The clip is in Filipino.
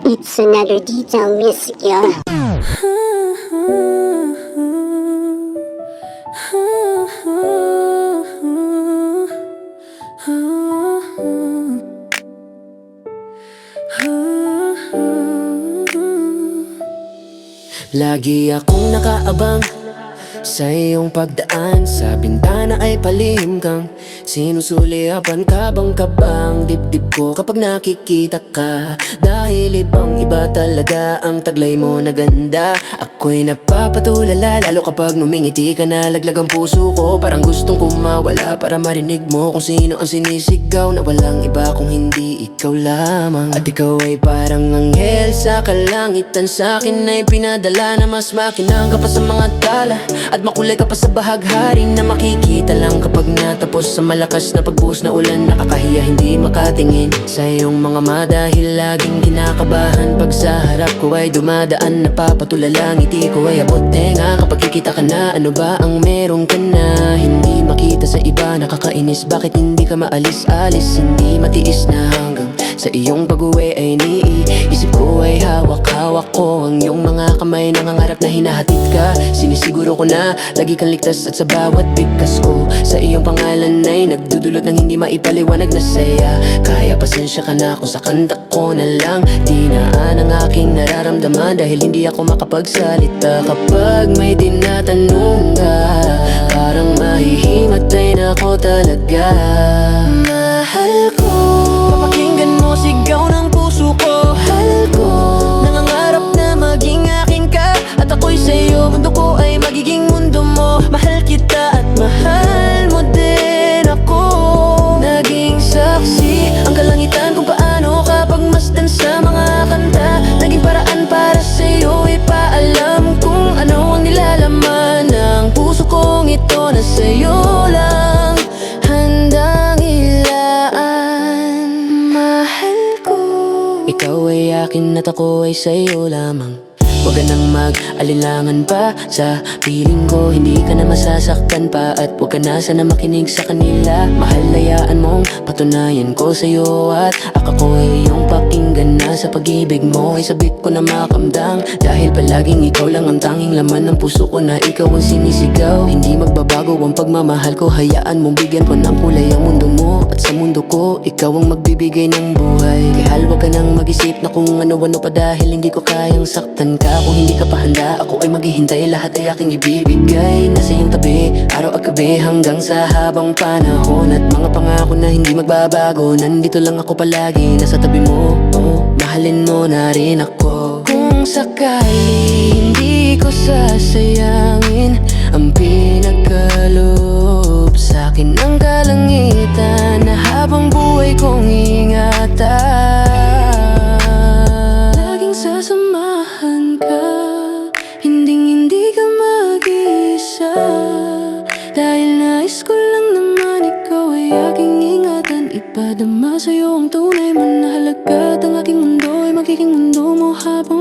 It's another detail music, yo. Lagi akong nakaabang sa iyong pagdaan. Sa bintana ay palihim kang sinusuliapan. Kabang kabang dibdib ko kapag nakikita ka. Dahil ibang iba talaga ang taglay mo na ganda. Ako'y napapatulala lalo kapag numingiti ka na. Laglag ang puso ko, parang gustong kumawala para marinig mo kung sino ang sinisigaw. Na walang iba kung hindi ikaw lamang. At ikaw ay parang anghel sa kalangitan. Sa'kin ay pinadala na mas makinang ka pa sa mga tala. At makulay ka pa sa bahaghari na makikita lang kapag natapos sa malakas na pagbuhos na ulan. Nakakahiya hindi makatingin sa iyong mga mata dahil laging kinakabahan. Pag sa harap ko ay dumadaan, napapatulala ngiti ko ay abot tenga. Kapag kikita ka na, ano ba ang meron ka na? Hindi makita sa iba, nakakainis. Bakit hindi ka maalis-alis? Hindi matiis na hanggang sa iyong pag-uwi ay iniisip ko ay hawak-hawak ko ang iyong mga kamay. Nangangarap na hinahatid ka, sinisiguro ko na lagi kang ligtas. At sa bawat bigkas ko sa iyong pangalan ay nagdudulot ng hindi maipaliwanag na saya. Kaya pasensya ka na kung sa kanta ko na lang dinaan ang aking nararamdaman. Dahil hindi ako makapagsalita kapag may tinatanong ka. Parang mahihimatay na ako talaga. Mahal ko, papakinggan mo sigaw ng puso ko. Mahal ko, nangangarap na maging akin ka. At ako'y sa'yo, mundo ko ay magiging mundo mo. Mahal kita at mahal mo din ako. Naging saksi ang kalangitan kung paano ka pagmasdan sa mga kanta. Naging paraan para sa'yo ipaalam kung ano ang nilalaman ng puso kong ito na sa'yo lang handang ilaan. Mahal ko, ikaw ay akin at ako ay sa'yo lamang. Huwag ka nang mag-alinlangan pa sa piling ko. Hindi ka na masasaktan pa at huwag ka na sana makinig sa kanila. Mahal, hayaan mong patunayan ko sa'yo at ako ay iyong pakinggan na. Sa pag-ibig mo ay sabik ko na makamdang. Dahil palaging ikaw lang ang tanging laman ng puso ko na ikaw ang sinisigaw. Hindi magbabago ang pagmamahal ko. Hayaan mong bigyan ko ng kulay ang mundo mo. At sa mundo ko, ikaw ang magbibigay ng buhay. Kaya huwag ka nang mag-isip na kung ano-ano pa. Dahil hindi ko kayang saktan ka. Kung hindi ka pa handa, ako ay maghihintay. Lahat ay aking ibibigay. Nasa iyong tabi, araw at gabi hanggang sa habang panahon. At mga pangako na hindi magbabago. Nandito lang ako palagi, nasa tabi mo. Mahalin mo na rin ako. Kung sakali hindi ko sasayangin ang pinagkaloob sa'kin ng kalangitan na habang buhay kong ingatan. Laging sasamahan ka, hindi ka mag-iisa. Dahil nais ko lang naman ikaw ay aking ingatan. Ipadama sa'yo ang tunay mo na halaga. At ang aking mundo ay magiging mundo mo habang